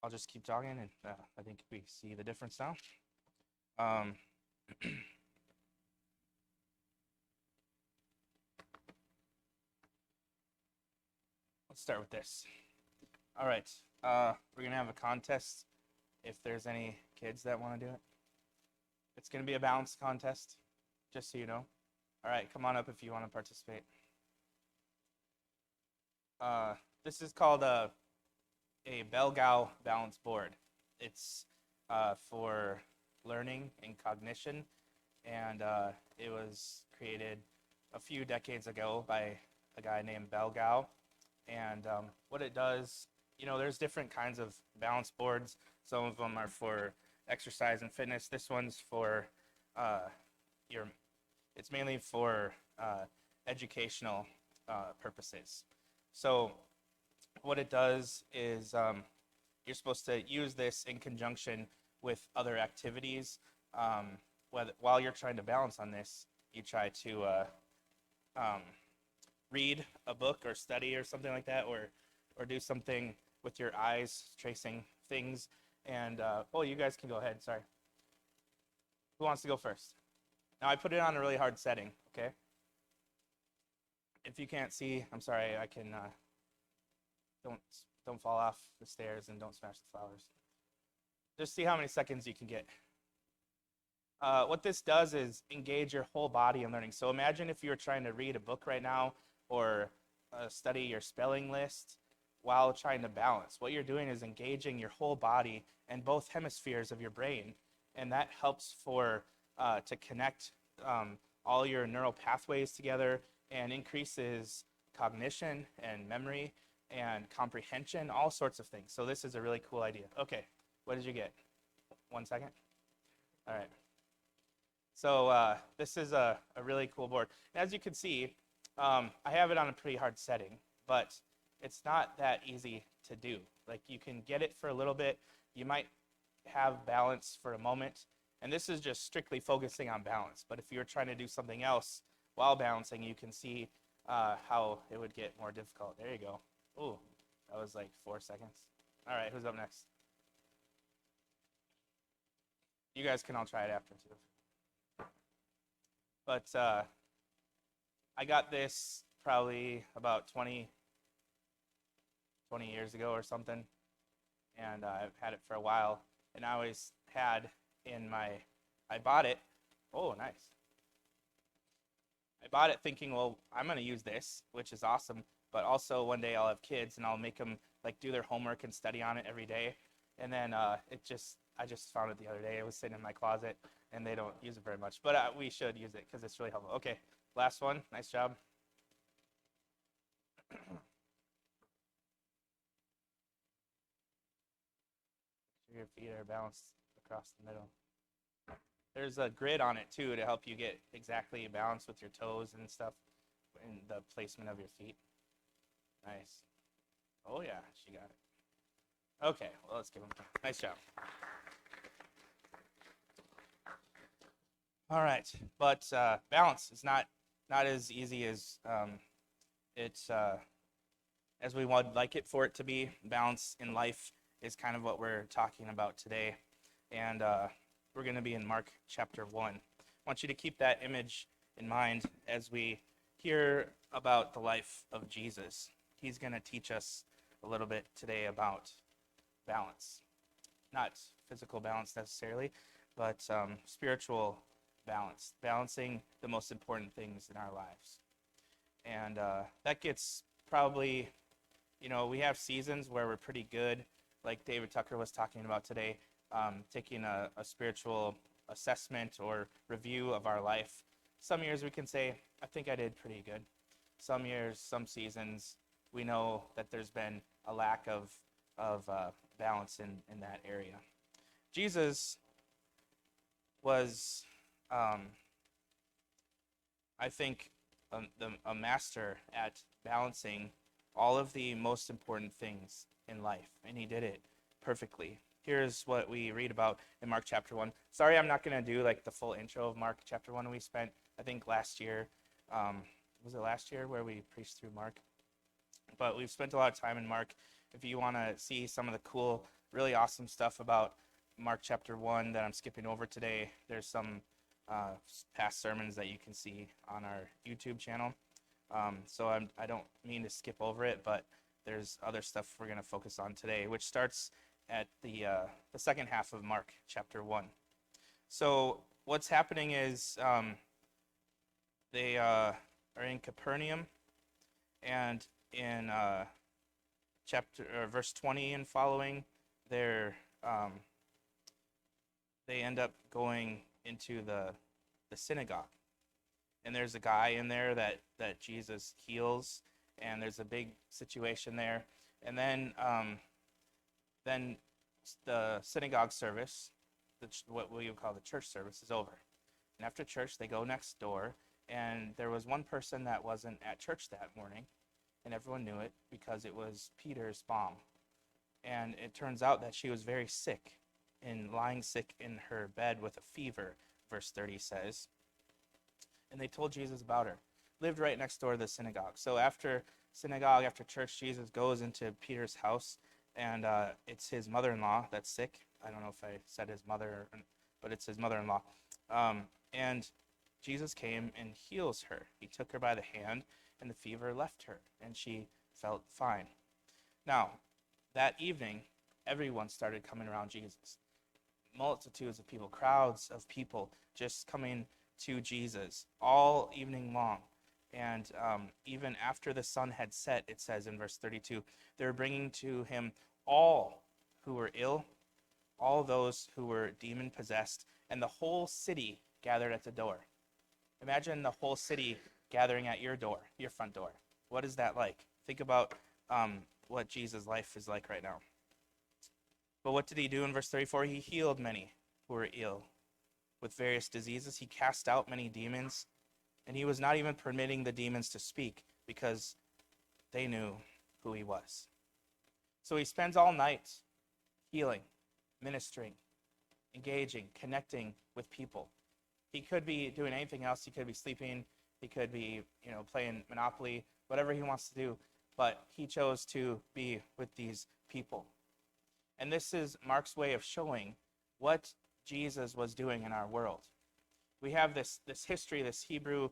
I'll just keep talking, and I think we see the difference now. Um, let's start with this. All right, we're gonna have a contest. If there's any kids that want to do it, it's gonna be a balance contest, just so you know. All right, come on up if you want to participate. Uh, this is called a Belgao balance board. It's for learning and cognition, and it was created a few decades ago by a guy named Belgao. And what it does, there's different kinds of balance boards. Some of them are for exercise and fitness. This one's for uh, your. It's mainly for educational purposes. So what it does is you're supposed to use this in conjunction with other activities. While you're trying to balance on this, you try to um, read a book or study or something like that, or do something with your eyes, tracing things. And you guys can go ahead. Sorry. Who wants to go first? Now I put it on a really hard setting. Okay. If you can't see, I'm sorry. I can. Don't fall off the stairs and don't smash the flowers. Just see how many seconds you can get. What this does is engage your whole body in learning. So imagine if you were trying to read a book right now or study your spelling list while trying to balance. What you're doing is engaging your whole body and both hemispheres of your brain, and that helps to connect all your neural pathways together and increases cognition and memory and comprehension, all sorts of things. So this is a really cool idea. Okay, what did you get? 1 second? All right. So this is a really cool board. And as you can see, I have it on a pretty hard setting, but it's not that easy to do. Like you can get it for a little bit. You might have balance for a moment. And this is just strictly focusing on balance. But if you're trying to do something else while balancing, you can see how it would get more difficult. There you go. Ooh, that was like 4 seconds. All right, who's up next? You guys can all try it after too. But I got this probably about 20 years ago or something, and I've had it for a while. And I always had I bought it. Oh, nice. I bought it thinking, well, I'm going to use this, which is awesome. But also one day I'll have kids and I'll make them like do their homework and study on it every day. And then I just found it the other day. It was sitting in my closet and they don't use it very much. But we should use it because it's really helpful. Okay, last one. Nice job. Your feet are balanced across the middle. There's a grid on it too to help you get exactly balanced with your toes and stuff and the placement of your feet. Nice. Oh yeah, she got it. Okay, well let's give him. Nice job. All right, but balance is not as easy as it's as we would like it for it to be. Balance in life is kind of what we're talking about today, and we're going to be in Mark chapter 1. I want you to keep that image in mind as we hear about the life of Jesus. He's going to teach us a little bit today about balance. Not physical balance necessarily, but spiritual balance. Balancing the most important things in our lives. And that gets probably, we have seasons where we're pretty good, like David Tucker was talking about today, taking a spiritual assessment or review of our life. Some years we can say, I think I did pretty good. Some years, some seasons, we know that there's been a lack of balance in that area. Jesus was, I think, a master at balancing all of the most important things in life, and he did it perfectly. Here's what we read about in Mark chapter 1. Sorry, I'm not going to do like the full intro of Mark chapter 1. We spent, I think, last year, was it last year where we preached through Mark? But we've spent a lot of time in Mark. If you want to see some of the cool really awesome stuff about Mark chapter 1 that I'm skipping over today. There's some past sermons that you can see on our YouTube channel. So I don't mean to skip over it, but there's other stuff we're going to focus on today, which starts at the second half of Mark chapter 1. So what's happening is they are in Capernaum, and in verse 20 and following, they end up going into the synagogue. And there's a guy in there that Jesus heals, and there's a big situation there. And then the synagogue service, what we would call the church service, is over. And after church, they go next door, and there was one person that wasn't at church that morning, and everyone knew it because it was Peter's mom. And it turns out that she was very sick, and lying sick in her bed with a fever, verse 30 says. And they told Jesus about her. Lived right next door to the synagogue. So after church, Jesus goes into Peter's house, and it's his mother-in-law that's sick. I don't know if I said his mother, but it's his mother-in-law. And Jesus came and heals her. He took her by the hand, and the fever left her, and she felt fine. Now, that evening, everyone started coming around Jesus. Multitudes of people, crowds of people just coming to Jesus all evening long. And even after the sun had set, it says in verse 32, they were bringing to him all who were ill, all those who were demon-possessed, and the whole city gathered at the door. Imagine the whole city gathering at your door, your front door. What is that like? Think about what Jesus' life is like right now. But what did he do in verse 34? He healed many who were ill with various diseases. He cast out many demons, and he was not even permitting the demons to speak because they knew who he was. So he spends all night healing, ministering, engaging, connecting with people. He could be doing anything else. He could be sleeping. He could be, playing Monopoly, whatever he wants to do. But he chose to be with these people. And this is Mark's way of showing what Jesus was doing in our world. We have this history, this Hebrew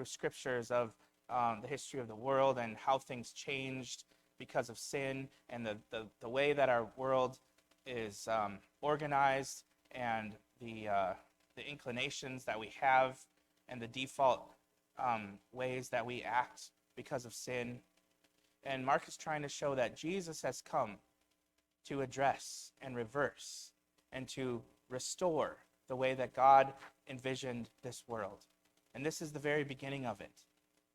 scriptures of the history of the world and how things changed because of sin, and the way that our world is organized, and the inclinations that we have, and the default ways that we act because of sin. And Mark is trying to show that Jesus has come to address and reverse and to restore the way that God envisioned this world. And this is the very beginning of it.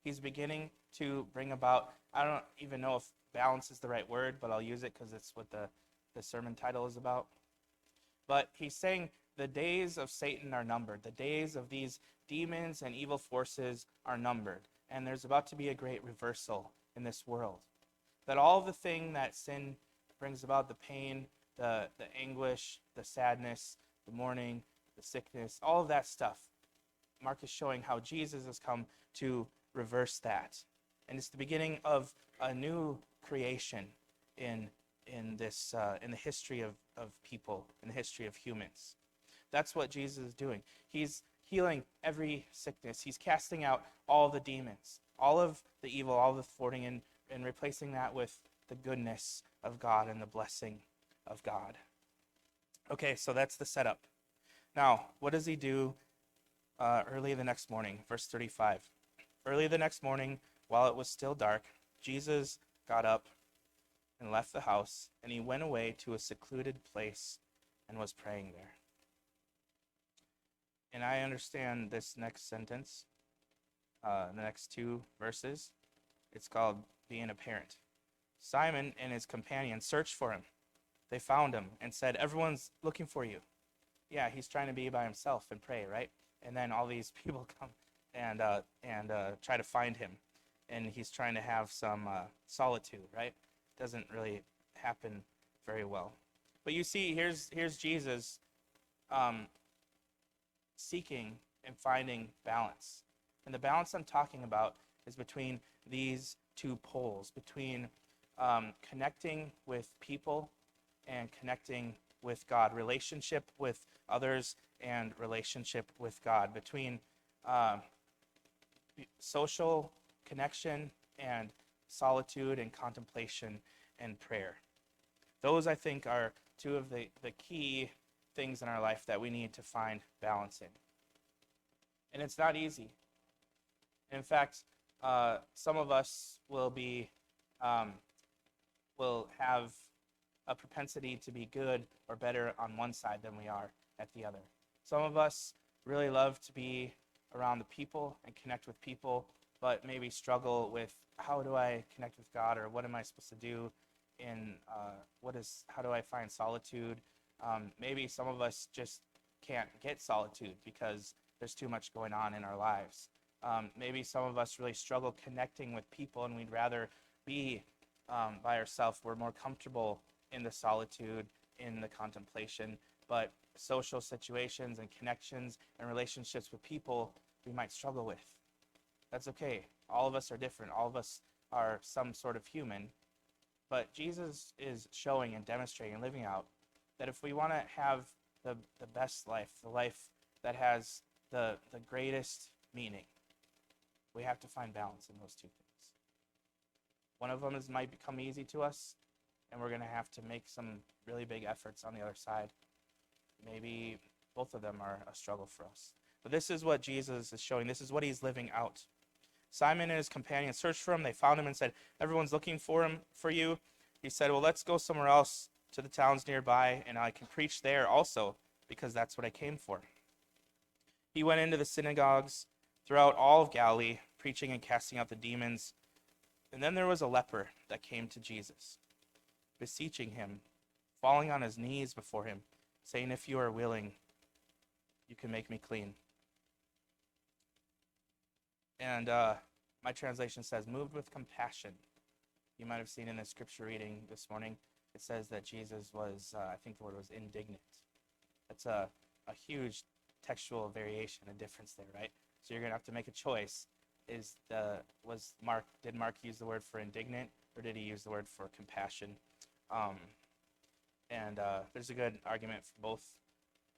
He's beginning to bring about, I don't even know if balance is the right word, but I'll use it because it's what the sermon title is about. But he's saying the days of Satan are numbered. The days of these demons and evil forces are numbered. And there's about to be a great reversal in this world. That all the thing that sin brings about, the pain, the anguish, the sadness, the mourning, the sickness, all of that stuff, Mark is showing how Jesus has come to reverse that. And it's the beginning of a new creation in the history of people, in the history of humans. That's what Jesus is doing. He's healing every sickness. He's casting out all the demons, all of the evil, all the thwarting, and replacing that with the goodness of God and the blessing of God. Okay, so that's the setup. Now, what does he do early the next morning? Verse 35. Early the next morning, while it was still dark, Jesus got up and left the house, and he went away to a secluded place and was praying there. And I understand this next sentence, the next two verses. It's called being a parent. Simon and his companions searched for him. They found him and said, "Everyone's looking for you." Yeah, he's trying to be by himself and pray, right? And then all these people come and try to find him, and he's trying to have some solitude, right? Doesn't really happen very well. But you see, here's Jesus seeking and finding balance. And the balance I'm talking about is between these two poles, between connecting with people and connecting with God, relationship with others and relationship with God, between social connection and solitude and contemplation and prayer. Those, I think, are two of the key things in our life that we need to find balance in. And it's not easy. In fact, some of us will have a propensity to be good or better on one side than we are at the other. Some of us really love to be around the people and connect with people, but maybe struggle with, how do I connect with God, or what am I supposed to do in how do I find solitude? Maybe some of us just can't get solitude because there's too much going on in our lives. Maybe some of us really struggle connecting with people, and we'd rather be by ourselves. We're more comfortable in the solitude, in the contemplation, but social situations and connections and relationships with people we might struggle with. That's okay. All of us are different. All of us are some sort of human. But Jesus is showing and demonstrating and living out that if we want to have the best life, the life that has the greatest meaning, we have to find balance in those two things. One of them might become easy to us, and we're going to have to make some really big efforts on the other side. Maybe both of them are a struggle for us. But this is what Jesus is showing. This is what he's living out. Simon and his companions searched for him. They found him and said, "Everyone's looking for you." He said, "Well, let's go somewhere else, to the towns nearby, and I can preach there also, because that's what I came for." He went into the synagogues throughout all of Galilee, preaching and casting out the demons. And then there was a leper that came to Jesus, beseeching him, falling on his knees before him, saying, "If you are willing, you can make me clean." And my translation says, moved with compassion. You might have seen in the scripture reading this morning, it says that Jesus was, I think the word was indignant. That's a huge textual variation, a difference there, right? So you're going to have to make a choice. Did Mark use the word for indignant, or did he use the word for compassion? There's a good argument for both,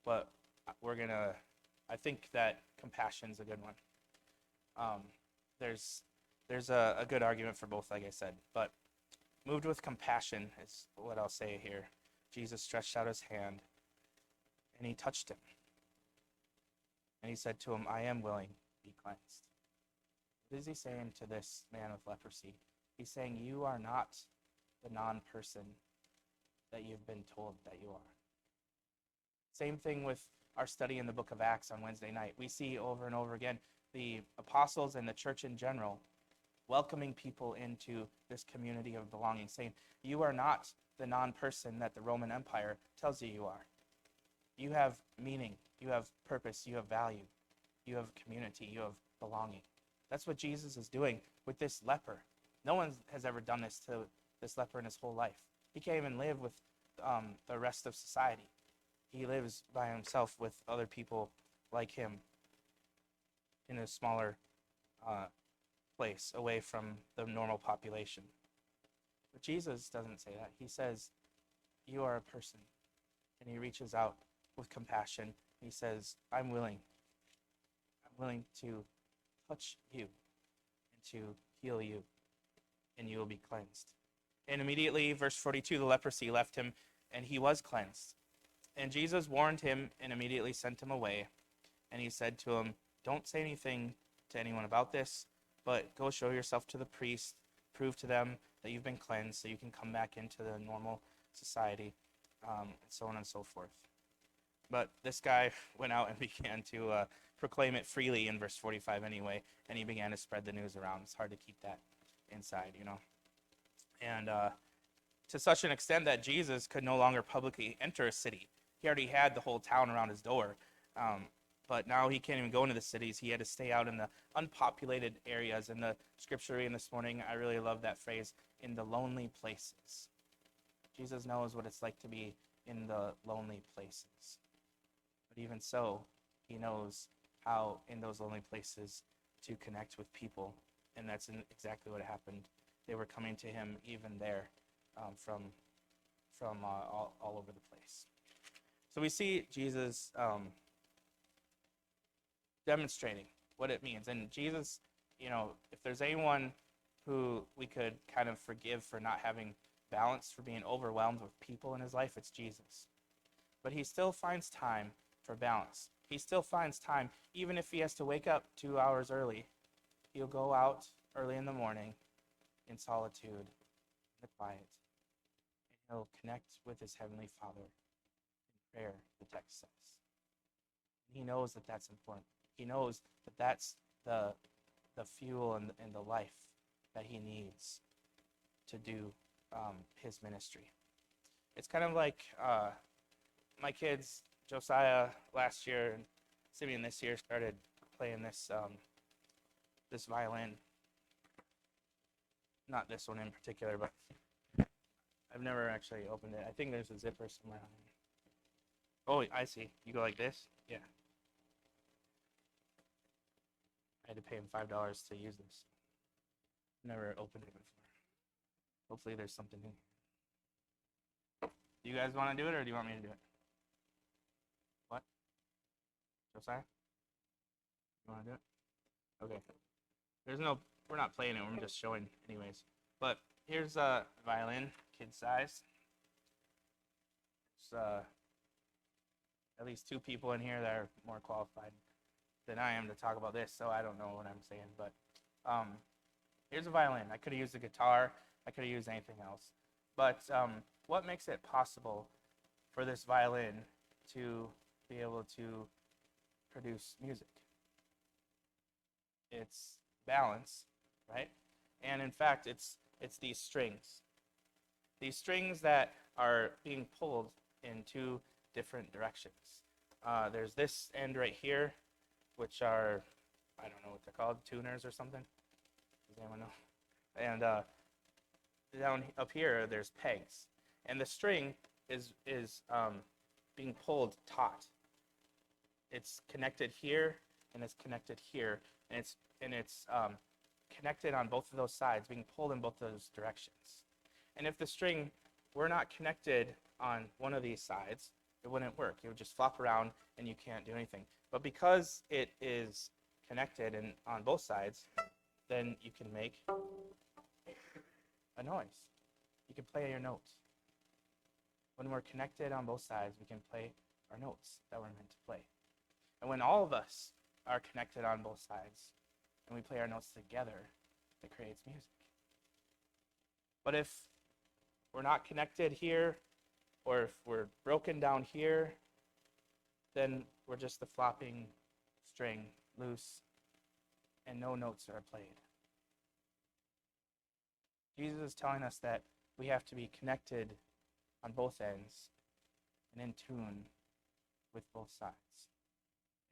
but I think that compassion's a good one. There's a good argument for both, like I said, but moved with compassion is what I'll say here. Jesus stretched out his hand, and he touched him. And he said to him, "I am willing, be cleansed." What is he saying to this man with leprosy? He's saying, you are not the non-person that you've been told that you are. Same thing with our study in the book of Acts on Wednesday night. We see over and over again the apostles and the church in general welcoming people into this community of belonging, saying, you are not the non-person that the Roman Empire tells you are. You have meaning, you have purpose, you have value, you have community, you have belonging. That's what Jesus is doing with this leper. No one has ever done this to this leper in his whole life. He can't even live with the rest of society. He lives by himself with other people like him in a smaller place away from the normal population. But Jesus doesn't say that. He says, you are a person. And he reaches out with compassion. He says, I'm willing. I'm willing to touch you and to heal you, and you will be cleansed. And immediately, verse 42, the leprosy left him, and he was cleansed. And Jesus warned him and immediately sent him away. And he said to him, don't say anything to anyone about this, but go show yourself to the priest, prove to them that you've been cleansed so you can come back into the normal society, and so on and so forth. But this guy went out and began to proclaim it freely in verse 45 anyway, and he began to spread the news around. It's hard to keep that inside, you know. And to such an extent that Jesus could no longer publicly enter a city. He already had the whole town around his door, but now he can't even go into the cities. He had to stay out in the unpopulated areas. In the scripture reading this morning, I really love that phrase, in the lonely places. Jesus knows what it's like to be in the lonely places. But even so, he knows how in those lonely places to connect with people. And that's exactly what happened. They were coming to him even there from from all over the place. So we see Jesus demonstrating what it means. And Jesus, if there's anyone who we could kind of forgive for not having balance, for being overwhelmed with people in his life, it's Jesus. But he still finds time for balance. He still finds time, even if he has to wake up 2 hours early, he'll go out early in the morning in solitude, in the quiet, and he'll connect with his Heavenly Father in prayer, the text says. He knows that that's important. He knows that that's the fuel and the life that he needs to do his ministry. It's kind of like my kids, Josiah last year and Simeon this year, started playing this violin. Not this one in particular, but I've never actually opened it. I think there's a zipper somewhere on here. Oh, I see. You go like this? Yeah. I had to pay him $5 to use this. Never opened it before. Hopefully there's something in here. Do you guys want to do it, or do you want me to do it? What? Josiah? You want to do it? Okay. We're not playing it, we're just showing anyways. But here's a violin, kid size. There's at least 2 people in here that are more qualified than I am to talk about this, so I don't know what I'm saying. But here's a violin. I could have used a guitar. I could have used anything else. But what makes it possible for this violin to be able to produce music? It's balance, right? And in fact, it's these strings. These strings that are being pulled in 2 different directions. There's this end right here, which are, I don't know what they're called, tuners or something. Does anyone know? And down up here, there's pegs. And the string is being pulled taut. It's connected here, and it's connected here, and it's connected on both of those sides, being pulled in both those directions. And if the string were not connected on one of these sides, it wouldn't work. It would just flop around, and you can't do anything. But because it is connected and on both sides, then you can make a noise. You can play your notes. When we're connected on both sides, we can play our notes that we're meant to play. And when all of us are connected on both sides and we play our notes together, it creates music. But if we're not connected here, or if we're broken down here, then we're just the flopping string, loose, and no notes are played. Jesus is telling us that we have to be connected on both ends and in tune with both sides.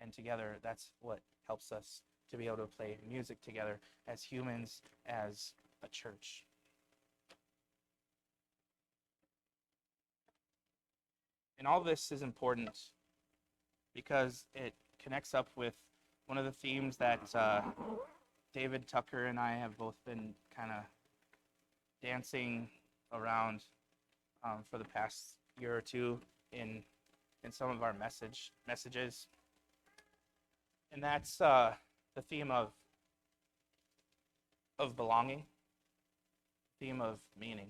And together, that's what helps us to be able to play music together as humans, as a church. And all this is important because it connects up with one of the themes that David Tucker and I have both been kind of dancing around for the past year or two in some of our messages. And that's the theme of belonging, theme of meaning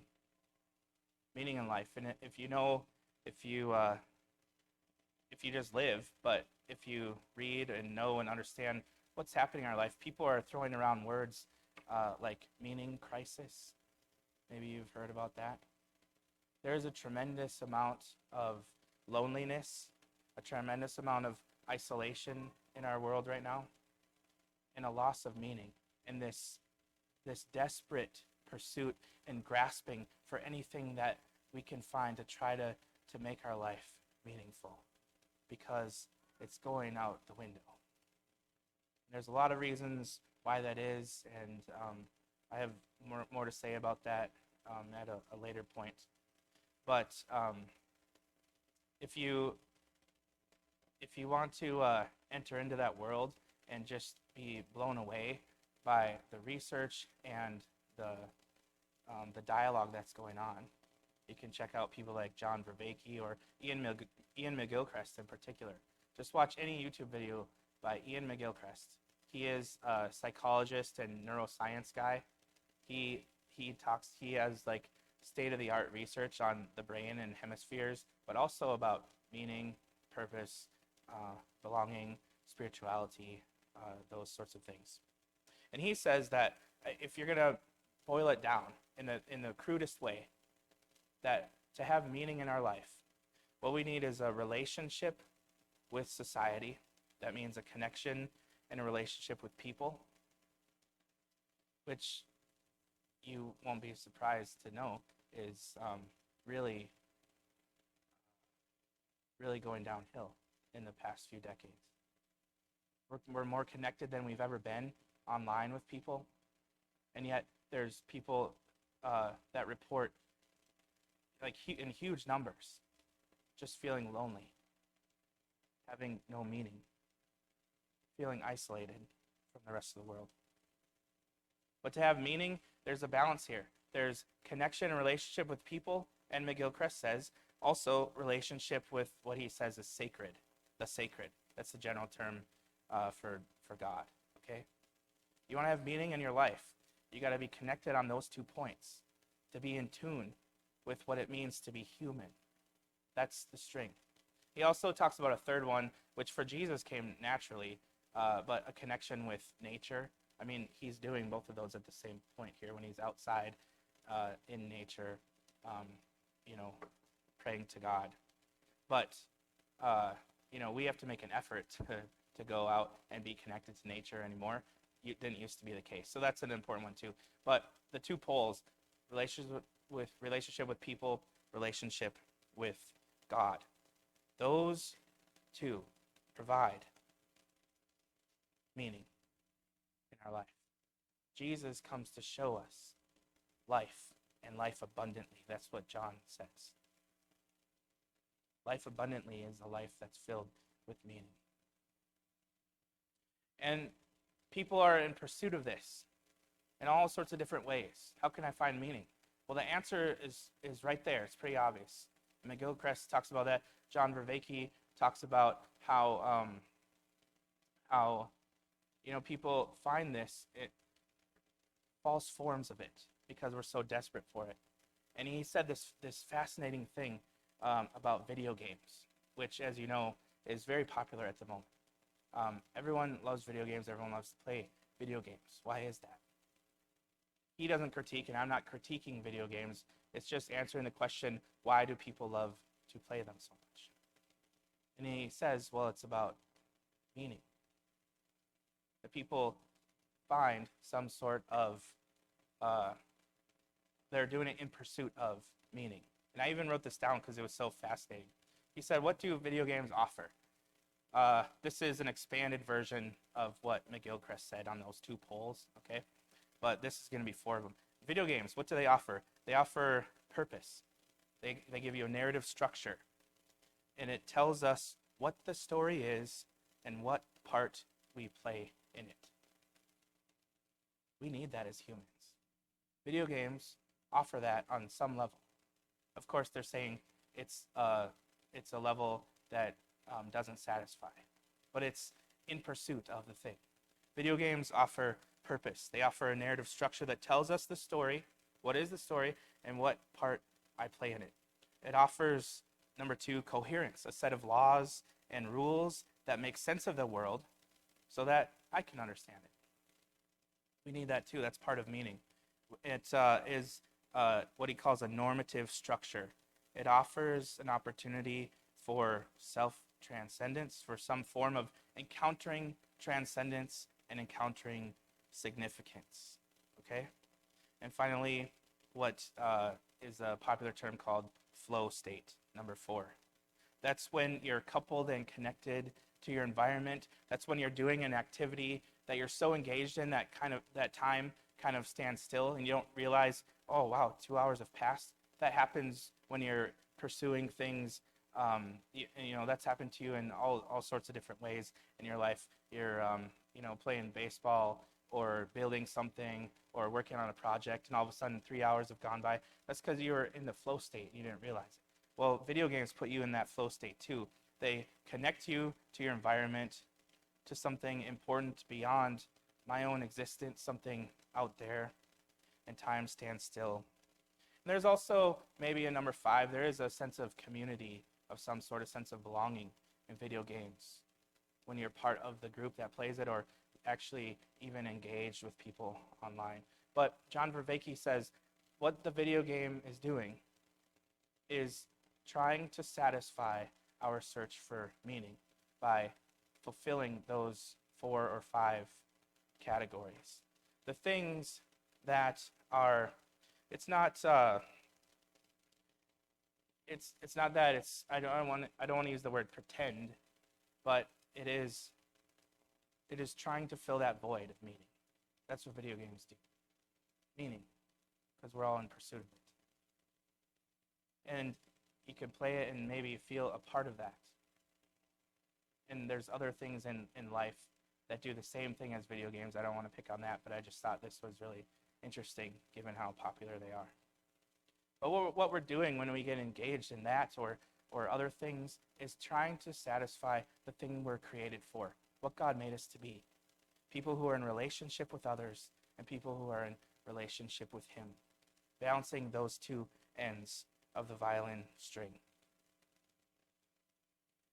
in life. And if you just live, but if you read and know and understand what's happening in our life, people are throwing around words like meaning crisis. Maybe you've heard about that. There's a tremendous amount of loneliness, a tremendous amount of isolation in our world right now, and a loss of meaning, and this desperate pursuit and grasping for anything that we can find to try to make our life meaningful, because it's going out the window. And there's a lot of reasons why that is, and I have more to say about that at a later point. But if you want to enter into that world and just be blown away by the research and the dialogue that's going on, You can check out people like John Vervaeke or Ian McGilchrist in particular. Just watch any YouTube video by Ian McGilchrist. He is a psychologist and neuroscience guy. He has like state-of-the-art research on the brain and hemispheres, but also about meaning, purpose, belonging, spirituality, those sorts of things. And he says that if you're gonna boil it down in the crudest way, that to have meaning in our life, what we need is a relationship with society. That means a connection and a relationship with people, which you won't be surprised to know is really going downhill in the past few decades. We're more connected than we've ever been online with people, and yet there's people that report like in huge numbers just feeling lonely, having no meaning, feeling isolated from the rest of the world. But to have meaning, there's a balance here. There's connection and relationship with people, and McGilchrist says also relationship with what he says is sacred, the sacred. That's the general term for God, okay? You want to have meaning in your life, you got to be connected on those 2 points, to be in tune with what it means to be human. That's the strength. He also talks about a third one, which for Jesus came naturally, but a connection with nature. I mean, he's doing both of those at the same point here when he's outside in nature, praying to God. But, we have to make an effort to go out and be connected to nature anymore. It didn't used to be the case. So that's an important one too. But the 2 poles, relationship with people, relationship with God. Those 2 provide meaning in our life. Jesus comes to show us life and life abundantly. That's what John says. Life abundantly is a life that's filled with meaning. And people are in pursuit of this in all sorts of different ways. How can I find meaning? Well, the answer is right there. It's pretty obvious. McGilchrist talks about that. John Vervaeke talks about how people find this false forms of it because we're so desperate for it. And he said this fascinating thing about video games, which, as you know, is very popular at the moment. Everyone loves video games. Everyone loves to play video games. Why is that? He doesn't critique, and I'm not critiquing video games. It's just answering the question, why do people love to play them so much? And he says, well, it's about meaning. The people find some sort of, they're doing it in pursuit of meaning. And I even wrote this down because it was so fascinating. He said, what do video games offer? This is an expanded version of what McGilchrist said on those 2 poles, okay? But this is going to be 4 of them. Video games, what do they offer? They offer purpose. They give you a narrative structure. And it tells us what the story is and what part we play in it. We need that as humans. Video games offer that on some level. Of course, they're saying it's a level that doesn't satisfy, but it's in pursuit of the thing. Video games offer purpose. They offer a narrative structure that tells us the story, what is the story, and what part I play in it. It offers, number 2, coherence, a set of laws and rules that make sense of the world so that I can understand it. We need that too. That's part of meaning. It is what he calls a normative structure. It offers an opportunity for self-transcendence, for some form of encountering transcendence and encountering significance, okay? And finally, what is a popular term called flow state, number 4. That's when you're coupled and connected to your environment. That's when you're doing an activity that you're so engaged in that time kind of stands still and you don't realize, oh wow, 2 hours have passed. That happens when you're pursuing things. That's happened to you in all sorts of different ways in your life. You're playing baseball or building something or working on a project, and all of a sudden 3 hours have gone by. That's because you were in the flow state and you didn't realize it. Well, video games put you in that flow state too. They connect you to your environment, to something important beyond my own existence, something out there, and time stands still. And there's also maybe a number 5, there is a sense of community, of some sort of sense of belonging in video games when you're part of the group that plays it, or actually even engaged with people online. But John Vervaeke says what the video game is doing is trying to satisfy our search for meaning by fulfilling those 4 or 5 categories. The things that are, it's not that it's, I don't want to use the word pretend, but it is trying to fill that void of meaning. That's what video games do. Meaning, because we're all in pursuit of it. And you can play it and maybe feel a part of that. And there's other things in life that do the same thing as video games. I don't want to pick on that, but I just thought this was really interesting given how popular they are. But what we're doing when we get engaged in that or other things is trying to satisfy the thing we're created for, what God made us to be. People who are in relationship with others and people who are in relationship with Him. Balancing those two ends of the violin string.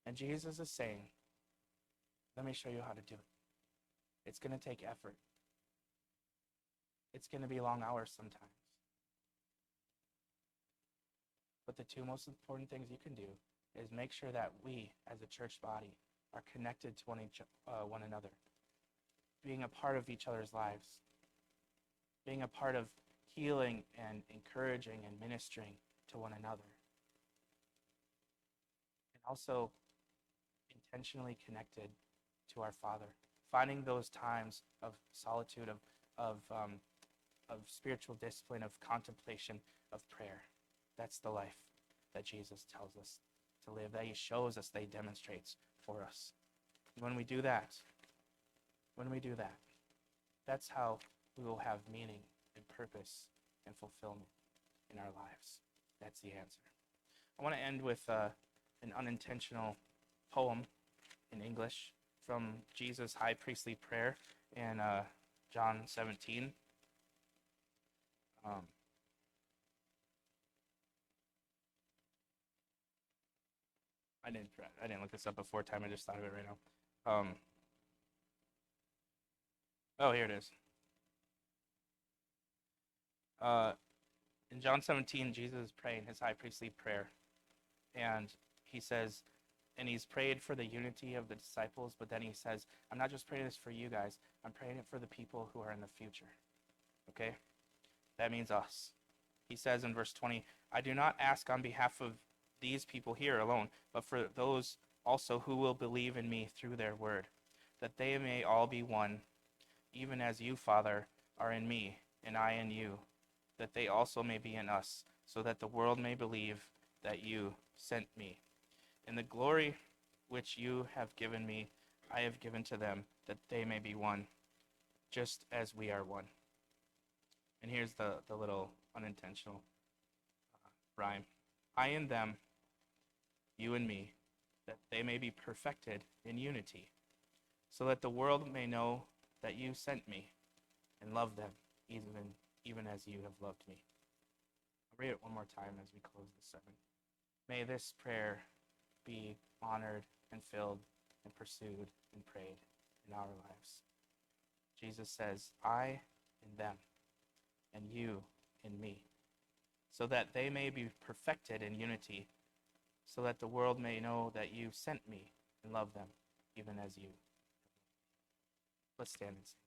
And Jesus is saying, let me show you how to do it. It's going to take effort. It's going to be long hours sometimes. But the 2 most important things you can do is make sure that we, as a church body, are connected to one another, being a part of each other's lives, being a part of healing and encouraging and ministering to one another, and also intentionally connected to our Father, finding those times of solitude, of spiritual discipline, of contemplation, of prayer. That's the life that Jesus tells us to live, that He shows us, that He demonstrates for us. And when we do that, that's how we will have meaning and purpose and fulfillment in our lives. That's the answer. I want to end with an unintentional poem in English from Jesus' high priestly prayer in John 17. I didn't look this up before time. I just thought of it right now. Oh, here it is. In John 17, Jesus is praying his high priestly prayer. And he says, and he's prayed for the unity of the disciples, but then he says, I'm not just praying this for you guys, I'm praying it for the people who are in the future. Okay? That means us. He says in verse 20, I do not ask on behalf of these people here alone, but for those also who will believe in me through their word, that they may all be one, even as you, Father, are in me, and I in you, that they also may be in us, so that the world may believe that you sent me. And the glory which you have given me, I have given to them, that they may be one, just as we are one. And here's the little unintentional rhyme. I in them, you and me, that they may be perfected in unity, so that the world may know that you sent me and love them, even as you have loved me. I'll read it one more time as we close this sermon. May this prayer be honored and filled and pursued and prayed in our lives. Jesus says, I in them and you in me, so that they may be perfected in unity, so that the world may know that you sent me and love them, even as you. Let's stand and sing.